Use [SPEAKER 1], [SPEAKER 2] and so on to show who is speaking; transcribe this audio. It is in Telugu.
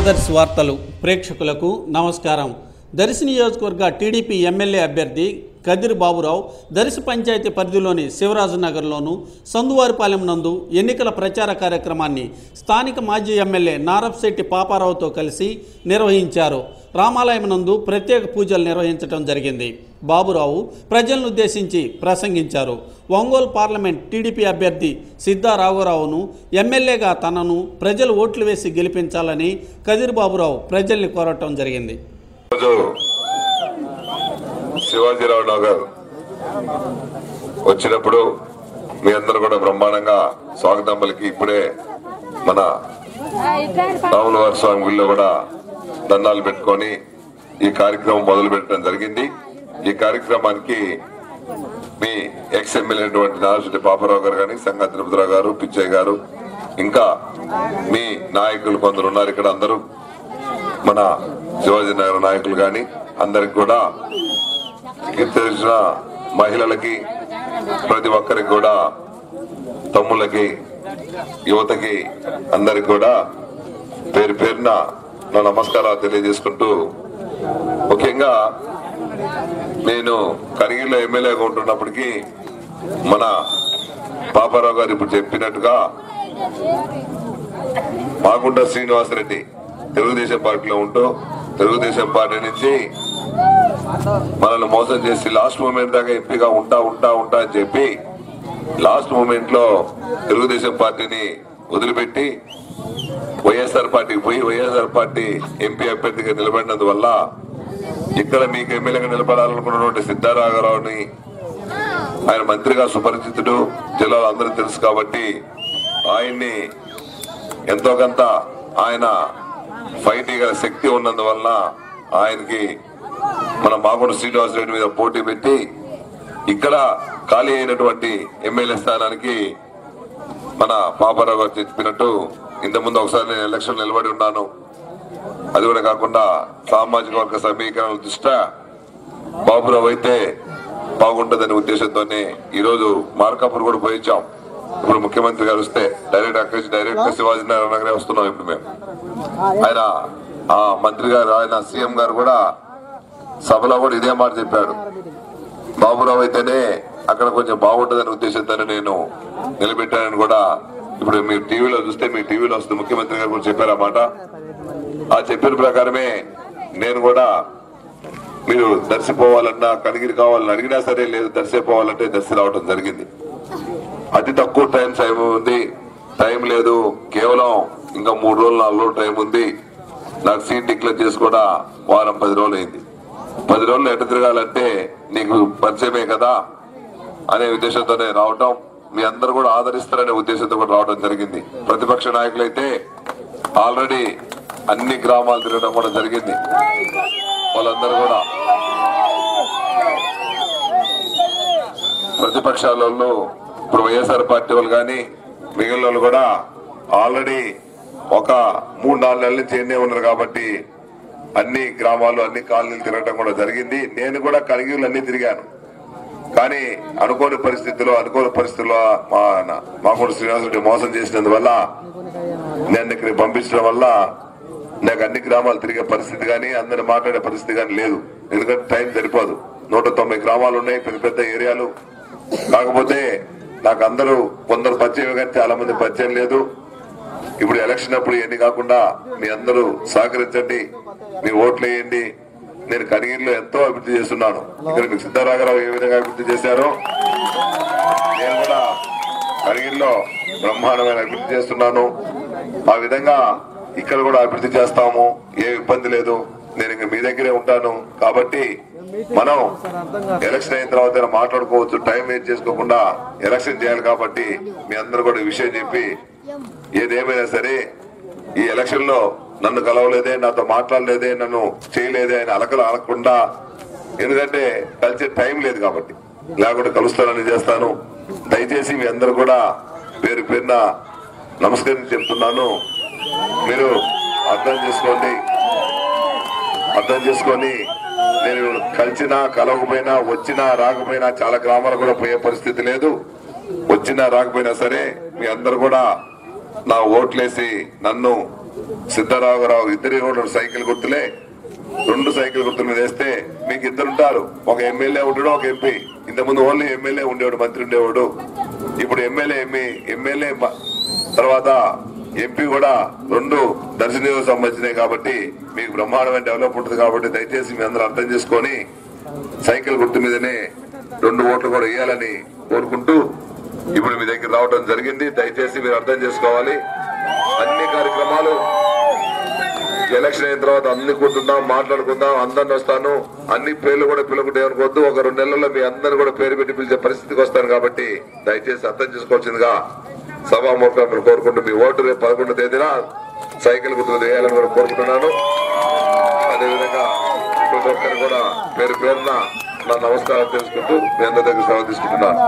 [SPEAKER 1] నవదర్శి వార్తలు ప్రేక్షకులకు నమస్కారం. దర్శి నియోజకవర్గ టీడీపీ ఎమ్మెల్యే అభ్యర్థి కదిరి బాబురావు దర్శి పంచాయతీ పరిధిలోని శివరాజనగర్లోను సందువారిపాలెం నందు ఎన్నికల ప్రచార కార్యక్రమాన్ని స్థానిక మాజీ ఎమ్మెల్యే నారపశెట్టి పాపారావుతో కలిసి నిర్వహించారు. రామాలయం నందు ప్రత్యేక పూజలు నిర్వహించడం జరిగింది. బాబురావు ప్రజలను ఉద్దేశించి ప్రసంగించారు. ఒంగోలు పార్లమెంట్ టీడీపీ అభ్యర్థి సిద్ధా రాఘవరావును ఎమ్మెల్యేగా తనను ప్రజలు ఓట్లు వేసి గెలిపించాలని కదిరి బాబురావు ప్రజల్ని కోరటం జరిగింది.
[SPEAKER 2] శివాజీరావు నగర్ వచ్చినప్పుడు మీ అందరూ కూడా బ్రహ్మాండంగా స్వాగతం పలికి ఇప్పుడే మన రాములవారి స్వామి గుళ్ళో కూడా దండాలు పెట్టుకొని ఈ కార్యక్రమం మొదలు పెట్టడం జరిగింది. ఈ కార్యక్రమానికి మీ ఎక్స్ ఎమ్మెల్యే అయినటువంటి నారపశెట్టి పాపారావు గారు కానీ, సంగా తిరుపతిరావు గారు, పిచ్చయ్య గారు, ఇంకా మీ నాయకులు కొందరు ఉన్నారు ఇక్కడ. అందరూ మన శివాజీనగర్ నాయకులు కానీ అందరికి కూడా తెలిసిన మహిళలకి, ప్రతి ఒక్కరికి కూడా, తమ్ముళ్ళకి, యువతకి అందరికి కూడా పేరు పేరున నా నమస్కారాలు తెలియజేసుకుంటూ, ముఖ్యంగా నేను కరిగిరిలో ఎమ్మెల్యేగా ఉంటున్నప్పటికీ మన పాపారావు గారు ఇప్పుడు చెప్పినట్టుగా మాగుంట శ్రీనివాసరెడ్డి తెలుగుదేశం పార్టీలో ఉంటూ తెలుగుదేశం పార్టీ నుంచి మనల్ని మోసం చేసి లాస్ట్ మూమెంట్ దాకా ఎంపీగా ఉంటా అని చెప్పి లాస్ట్ మూమెంట్ లో తెలుగుదేశం పార్టీని వదిలిపెట్టి వైఎస్ఆర్ పార్టీకి పోయి వైఎస్ఆర్ పార్టీ ఎంపీ అభ్యర్థిగా నిలబడినందువల్ల ఇక్కడ మీకు ఎమ్మెల్యేగా నిలబడాలనుకున్నటువంటి సిద్ధా రాఘవరావుని, ఆయన మంత్రిగా సుపరిచితుడు, జిల్లాలో అందరికీ తెలుసు కాబట్టి ఆయన్ని ఎంతో కొంత ఆయన ఫైట్ గల శక్తి ఉన్నందువలన ఆయనకి మన మాగుంట శ్రీనివాసరెడ్డి మీద పోటీ పెట్టి ఇక్కడ ఖాళీ అయినటువంటి ఎమ్మెల్యే స్థానానికి మన పాపారావు గారు చెప్పినట్టు ఇంతకుముందు ఒకసారి నేను ఎలక్షన్ నిలబడి ఉన్నాను. అది కూడా కాకుండా సామాజిక వర్గ సమీకరణ దృష్ట్యా బాబురావు అయితే బాగుంటుందనే ఉద్దేశంతోనే ఈరోజు మార్కాపూర్ కూడా పోయించాం. ఇప్పుడు ముఖ్యమంత్రి గారు వస్తే డైరెక్ట్ శివాజీనగర్ నగరే వస్తున్నాం. ఇప్పుడు మేము ఆయన ఆ మంత్రి గారు, ఆయన సీఎం గారు కూడా సభలో కూడా ఇదే మాట చెప్పాడు. బాబురావు అయితేనే అక్కడ కొంచెం బాగుంటుందనే ఉద్దేశంతోనే నేను నిలబెట్టానని కూడా ఇప్పుడు మీరు టీవీలో చూస్తే, మీ టీవీలో వస్తుంది, ముఖ్యమంత్రి గారు కూడా చెప్పారన్నమాట. ఆ చెప్పిన ప్రకారమే నేను కూడా మీరు దర్శిపోవాలన్నా, కనిగిరి కావాలని అడిగినా సరే, లేదు దర్శిపోవాలంటే దర్శి రావడం జరిగింది. అతి తక్కువ టైం ఉంది, టైం లేదు, కేవలం ఇంకా 3 రోజులు 4 రోజులు టైం ఉంది. నాకు సీట్ డిక్లేర్ చేసి కూడా వారం 10 రోజులు అయింది. 10 రోజులు ఎట తిరగాలంటే నీకు పరిచయమే కదా అనే ఉద్దేశంతోనే రావటం, మీ అందరూ కూడా ఆదరిస్తారనే ఉద్దేశంతో కూడా రావడం జరిగింది. ప్రతిపక్ష నాయకులైతే ఆల్రెడీ అన్ని గ్రామాలు తిరగడం కూడా జరిగింది. వాళ్ళందరూ కూడా ప్రతిపక్షాలలో ఇప్పుడు వైఎస్ఆర్ పార్టీ వాళ్ళు కానీ మిగిలిన వాళ్ళు కూడా ఆల్రెడీ ఒక 3-4 నెలల నుంచి ఎన్నే ఉన్నారు కాబట్టి అన్ని గ్రామాలు, అన్ని కాలనీలు తిరగడం కూడా జరిగింది. నేను కూడా కనిగిరిలో అన్ని తిరిగాను. కానీ అనుకోని పరిస్థితుల్లో మాగుంట శ్రీనివాసరెడ్డి మోసం చేసినందువల్ల నేను ఇక్కడికి పంపించడం వల్ల నాకు అన్ని గ్రామాలు తిరిగే పరిస్థితి కానీ, అందరిని మాట్లాడే పరిస్థితి కానీ లేదు. ఎందుకంటే టైం సరిపోదు. 190 గ్రామాలు ఉన్నాయి, పెద్ద పెద్ద ఏరియాలు. కాకపోతే నాకు అందరూ కొందరు పరిచయం కానీ చాలా మంది పరిచయం లేదు. ఇప్పుడు ఎలక్షన్ అప్పుడు ఇవన్నీ కాకుండా మీ అందరూ సహకరించండి, మీ ఓట్లు వేయండి. నేను కనిగిరిలో ఎంతో అభివృద్ధి చేస్తున్నాను. ఇక్కడ మీకు సిద్ధా రాఘవరావు ఏ విధంగా అభివృద్ధి చేశారో నేను కూడా కనిగిరిలో బ్రహ్మాండమైన అభివృద్ధి చేస్తున్నాను. ఆ విధంగా ఇక్కడ కూడా అభివృద్ధి చేస్తాము, ఏ ఇబ్బంది లేదు. నేను ఇంక మీ దగ్గరే ఉంటాను కాబట్టి మనం ఎలక్షన్ అయిన తర్వాత మాట్లాడుకోవచ్చు. టైం వేస్ట్ చేసుకోకుండా ఎలక్షన్ చేయాలి కాబట్టి మీ అందరూ కూడా ఈ విషయం చెప్పి, ఏదేమైనా సరే ఈ ఎలక్షన్ లో నన్ను కలవలేదే, నాతో మాట్లాడలేదే, నన్ను చేయలేదే అని అలకకుండా, ఎందుకంటే కలిసే టైం లేదు కాబట్టి, లేకుండా కలుస్తానని చేస్తాను. దయచేసి మీ అందరూ కూడా పేరు పేరున నమస్కారం చెప్తున్నాను. మీరు అర్థం చేసుకొని నేను కలిసినా కలవకపోయినా, వచ్చినా రాకపోయినా, చాలా గ్రామాలు కూడా పోయే పరిస్థితి లేదు. వచ్చినా రాకపోయినా సరే మీ అందరూ కూడా నా ఓట్లేసి నన్ను సిద్ధరాఘరావు ఇద్దరు కూడా సైకిల్ గుర్తులే. 2 సైకిల్ గుర్తుల మీద వేస్తే మీకు ఇద్దరు ఉంటారు. ఒక ఎమ్మెల్యే ఉండడు, ఒక ఎంపీ. ఇంతకుముందు ఓన్లీ ఎమ్మెల్యే ఉండేవాడు, మంత్రి ఉండేవాడు. ఇప్పుడు ఎమ్మెల్యే తర్వాత ఎంపీ కూడా 2 దర్శన నియోజకవర్గం సంబంధించినాయి. కాబట్టి మీకు బ్రహ్మాండమైన డెవలప్ ఉంటుంది. కాబట్టి దయచేసి మీ అందరూ అర్థం చేసుకొని సైకిల్ గుర్తు మీదనే 2 ఓట్లు కూడా వేయాలని కోరుకుంటూ ఇప్పుడు మీ దగ్గర రావడం జరిగింది. దయచేసి మీరు అర్థం చేసుకోవాలి. అన్ని కార్యక్రమాలు ఎలక్షన్ అయిన తర్వాత అన్ని కూర్చుందాం, మాట్లాడుకుందాం, అందరిని వస్తాను, అన్ని పేర్లు కూడా పిలుకుంటే అనుకోవద్దు. ఒక 2 నెలల్లో మీ అందరు కూడా పేరు పెట్టి పిలిచే పరిస్థితికి వస్తాను. కాబట్టి దయచేసి అర్థం చేసుకోవాల్సిందిగా సభాముఖంగా కోరుకుంటూ మీ ఓటు రేపు 11వ తేదీన సైకిల్ గుర్తు వేయాలని కూడా కోరుకుంటున్నాను. అదేవిధంగా ప్రతి ఒక్కరు కూడా పేరున నా నమస్కారం తెలుసుకుంటూ మీ అందరి దగ్గర సెలవు తీసుకుంటున్నాను.